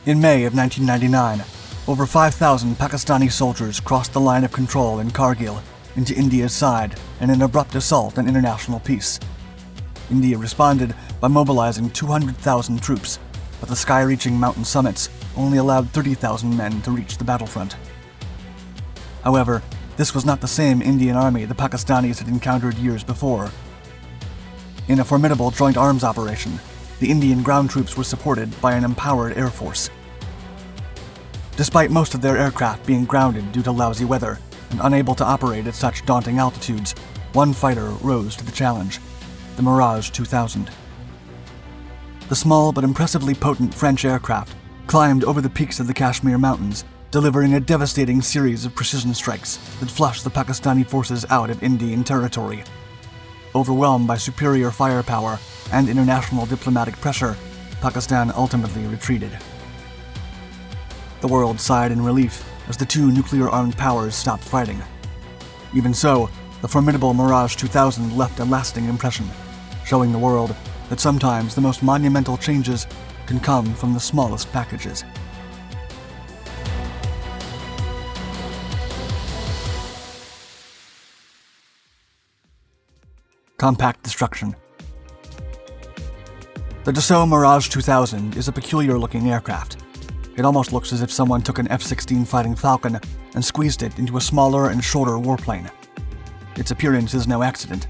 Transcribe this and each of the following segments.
In May of 1999, over 5,000 Pakistani soldiers crossed the line of control in Kargil into India's side in an abrupt assault on international peace. India responded by mobilizing 200,000 troops, but the sky-reaching mountain summits only allowed 30,000 men to reach the battlefront. However, this was not the same Indian Army the Pakistanis had encountered years before. In a formidable joint arms operation, the Indian ground troops were supported by an empowered air force. Despite most of their aircraft being grounded due to lousy weather and unable to operate at such daunting altitudes, one fighter rose to the challenge: the Mirage 2000. The small but impressively potent French aircraft climbed over the peaks of the Kashmir mountains, delivering a devastating series of precision strikes that flushed the Pakistani forces out of Indian territory. Overwhelmed by superior firepower and international diplomatic pressure, Pakistan ultimately retreated. The world sighed in relief as the two nuclear-armed powers stopped fighting. Even so, the formidable Mirage 2000 left a lasting impression, showing the world that sometimes the most monumental changes can come from the smallest packages. Compact destruction. The Dassault Mirage 2000 is a peculiar-looking aircraft. It almost looks as if someone took an F-16 fighting Falcon and squeezed it into a smaller and shorter warplane. Its appearance is no accident.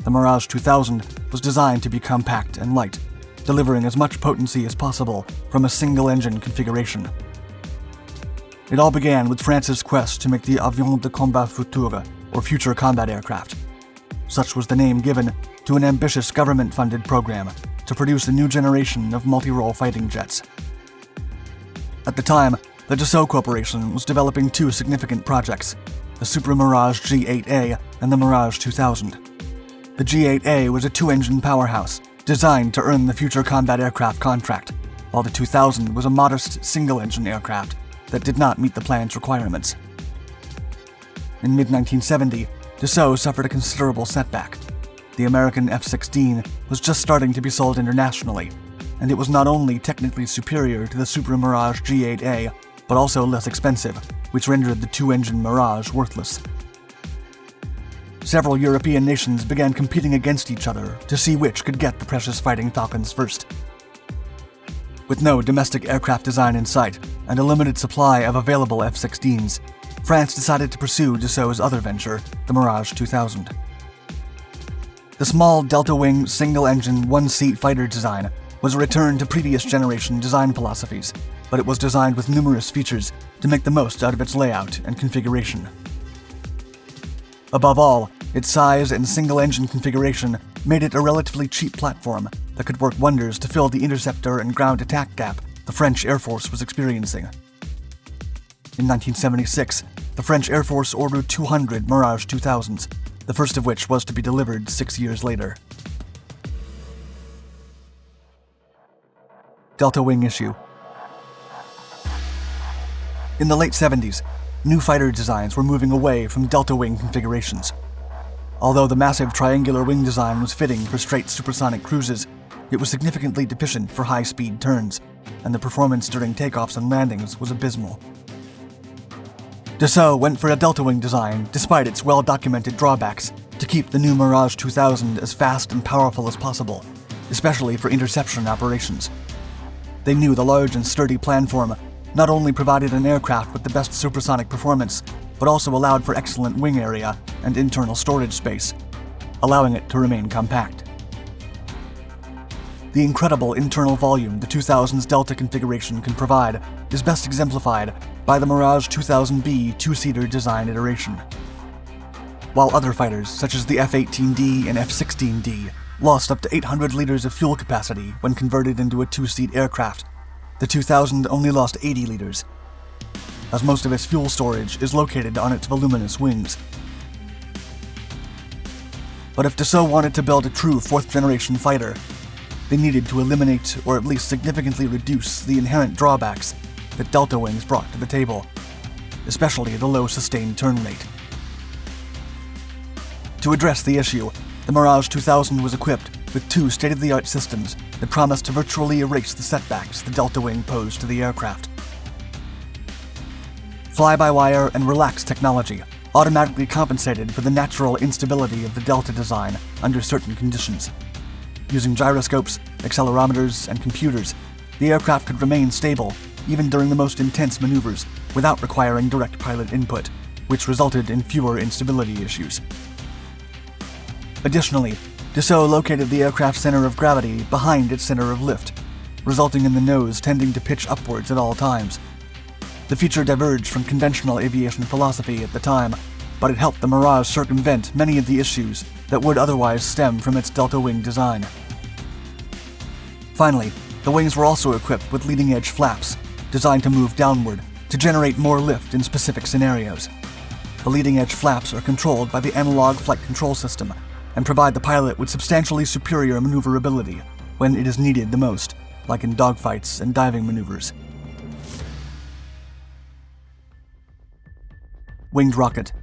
The Mirage 2000 was designed to be compact and light, delivering as much potency as possible from a single-engine configuration. It all began with France's quest to make the avion de combat futur, or future combat aircraft. Such was the name given to an ambitious government-funded program to produce a new generation of multi-role fighting jets. At the time, the Dassault Corporation was developing two significant projects: the Super Mirage G8A and the Mirage 2000. The G8A was a two-engine powerhouse designed to earn the future combat aircraft contract, while the 2000 was a modest single-engine aircraft that did not meet the plan's requirements. In mid-1970, Dassault suffered a considerable setback. The American F-16 was just starting to be sold internationally, and it was not only technically superior to the Super Mirage G8A, but also less expensive, which rendered the two-engine Mirage worthless. Several European nations began competing against each other to see which could get the precious fighting Falcons first. With no domestic aircraft design in sight and a limited supply of available F-16s, France decided to pursue Dassault's other venture, the Mirage 2000. The small delta-wing, single-engine, one-seat fighter design was a return to previous generation design philosophies, but it was designed with numerous features to make the most out of its layout and configuration. Above all, its size and single-engine configuration made it a relatively cheap platform that could work wonders to fill the interceptor and ground attack gap the French Air Force was experiencing. In 1976, the French Air Force ordered 200 Mirage 2000s, the first of which was to be delivered 6 years later. Delta Wing issue. In the late 70s, new fighter designs were moving away from delta wing configurations. Although the massive triangular wing design was fitting for straight supersonic cruises, it was significantly deficient for high-speed turns, and the performance during takeoffs and landings was abysmal. Dassault went for a delta wing design despite its well-documented drawbacks to keep the new Mirage 2000 as fast and powerful as possible, especially for interception operations. They knew the large and sturdy planform not only provided an aircraft with the best supersonic performance, but also allowed for excellent wing area and internal storage space, allowing it to remain compact. The incredible internal volume the 2000's Delta configuration can provide is best exemplified by the Mirage 2000B two-seater design iteration. While other fighters, such as the F-18D and F-16D, lost up to 800 liters of fuel capacity when converted into a two-seat aircraft, the 2000 only lost 80 liters, as most of its fuel storage is located on its voluminous wings. But if Dassault wanted to build a true fourth-generation fighter, they needed to eliminate or at least significantly reduce the inherent drawbacks that delta wings brought to the table, especially the low sustained turn rate. To address the issue, the Mirage 2000 was equipped with 2 state-of-the-art systems that promised to virtually erase the setbacks the Delta Wing posed to the aircraft. Fly-by-wire and relaxed technology automatically compensated for the natural instability of the Delta design under certain conditions. Using gyroscopes, accelerometers, and computers, the aircraft could remain stable even during the most intense maneuvers without requiring direct pilot input, which resulted in fewer instability issues. Additionally, Dassault located the aircraft's center of gravity behind its center of lift, resulting in the nose tending to pitch upwards at all times. The feature diverged from conventional aviation philosophy at the time, but it helped the Mirage circumvent many of the issues that would otherwise stem from its delta wing design. Finally, the wings were also equipped with leading-edge flaps, designed to move downward to generate more lift in specific scenarios. The leading-edge flaps are controlled by the analog flight control system and provide the pilot with substantially superior maneuverability when it is needed the most, like in dogfights and diving maneuvers. Winged rocket.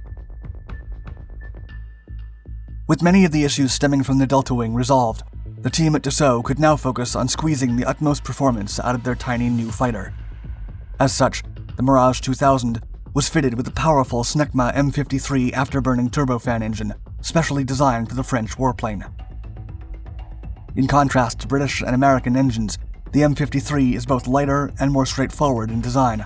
With many of the issues stemming from the Delta Wing resolved, the team at Dassault could now focus on squeezing the utmost performance out of their tiny new fighter. As such, the Mirage 2000 was fitted with a powerful Snecma M53 afterburning turbofan engine, specially designed for the French warplane. In contrast to British and American engines, the M53 is both lighter and more straightforward in design.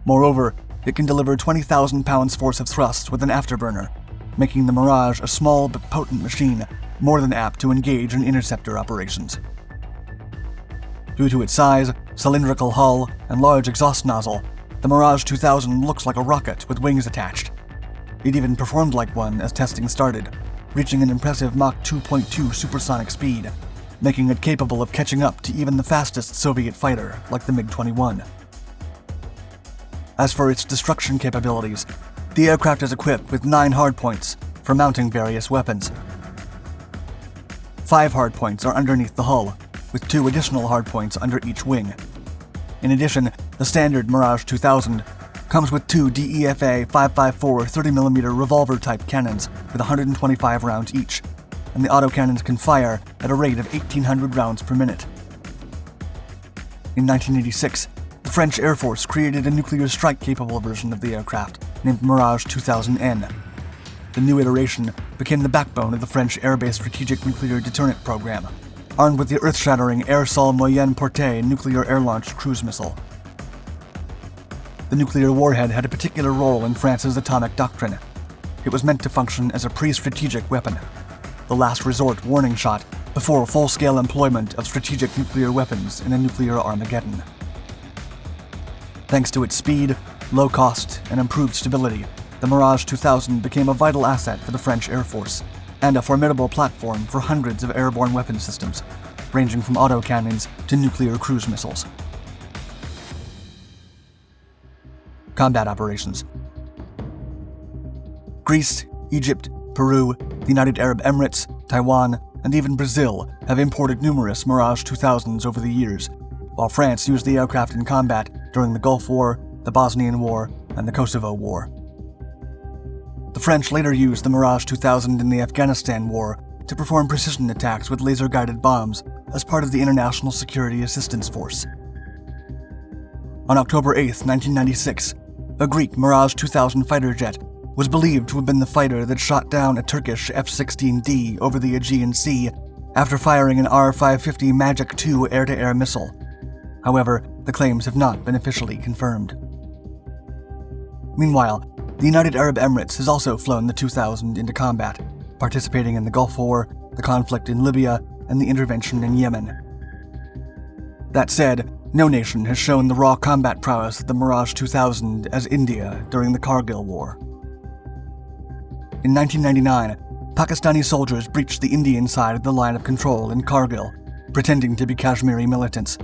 Moreover, it can deliver 20,000 pounds force of thrust with an afterburner, making the Mirage a small but potent machine, more than apt to engage in interceptor operations. Due to its size, cylindrical hull, and large exhaust nozzle, the Mirage 2000 looks like a rocket with wings attached. It even performed like one as testing started, reaching an impressive Mach 2.2 supersonic speed, making it capable of catching up to even the fastest Soviet fighter, like the MiG-21. As for its destruction capabilities, the aircraft is equipped with 9 hardpoints for mounting various weapons. 5 hardpoints are underneath the hull, with 2 additional hardpoints under each wing. In addition, the standard Mirage 2000 comes with 2 DEFA 5.54 30mm revolver-type cannons with 125 rounds each, and the autocannons can fire at a rate of 1,800 rounds per minute. In 1986, the French Air Force created a nuclear strike-capable version of the aircraft, named Mirage 2000N. The new iteration became the backbone of the French Air-based Strategic Nuclear Deterrent Program, armed with the earth-shattering Air Sol Moyenne Portée nuclear air-launched cruise missile. The nuclear warhead had a particular role in France's atomic doctrine. It was meant to function as a pre-strategic weapon, the last resort warning shot before full-scale employment of strategic nuclear weapons in a nuclear Armageddon. Thanks to its speed, low cost, and improved stability, the Mirage 2000 became a vital asset for the French Air Force, and a formidable platform for hundreds of airborne weapon systems, ranging from autocannons to nuclear cruise missiles. Combat operations. Greece, Egypt, Peru, the United Arab Emirates, Taiwan, and even Brazil have imported numerous Mirage 2000s over the years, while France used the aircraft in combat during the Gulf War, the Bosnian War, and the Kosovo War. The French later used the Mirage 2000 in the Afghanistan War to perform precision attacks with laser-guided bombs as part of the International Security Assistance Force. On October 8, 1996, a Greek Mirage 2000 fighter jet was believed to have been the fighter that shot down a Turkish F-16D over the Aegean Sea after firing an R-550 Magic II air-to-air missile. However, the claims have not been officially confirmed. Meanwhile, the United Arab Emirates has also flown the 2000 into combat, participating in the Gulf War, the conflict in Libya, and the intervention in Yemen. That said, no nation has shown the raw combat prowess of the Mirage 2000 as India during the Kargil War. In 1999, Pakistani soldiers breached the Indian side of the line of control in Kargil, pretending to be Kashmiri militants.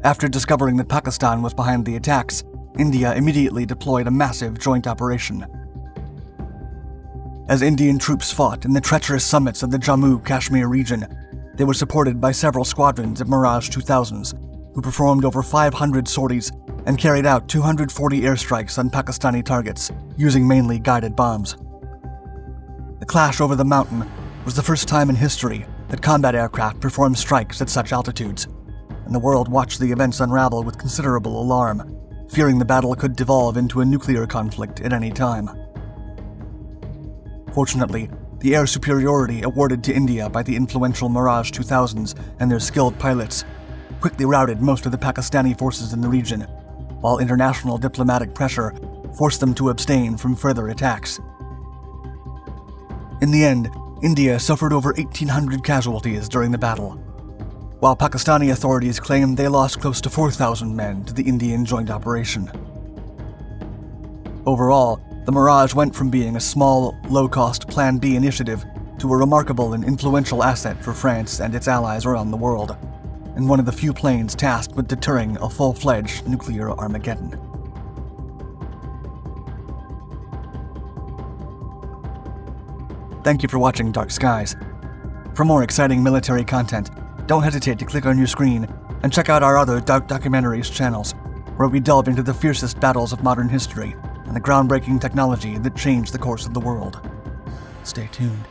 After discovering that Pakistan was behind the attacks, India immediately deployed a massive joint operation. As Indian troops fought in the treacherous summits of the Jammu-Kashmir region, they were supported by several squadrons of Mirage 2000s, who performed over 500 sorties and carried out 240 airstrikes on Pakistani targets, using mainly guided bombs. The clash over the mountain was the first time in history that combat aircraft performed strikes at such altitudes, and the world watched the events unravel with considerable alarm, fearing the battle could devolve into a nuclear conflict at any time. Fortunately, the air superiority awarded to India by the influential Mirage 2000s and their skilled pilots quickly routed most of the Pakistani forces in the region, while international diplomatic pressure forced them to abstain from further attacks. In the end, India suffered over 1,800 casualties during the battle, while Pakistani authorities claimed they lost close to 4,000 men to the Indian joint operation. Overall, the Mirage went from being a small, low-cost Plan B initiative to a remarkable and influential asset for France and its allies around the world, and one of the few planes tasked with deterring a full-fledged nuclear Armageddon. Thank you for watching Dark Skies. For more exciting military content, don't hesitate to click on your screen and check out our other Dark Documentaries channels, where we delve into the fiercest battles of modern history and the groundbreaking technology that changed the course of the world. Stay tuned.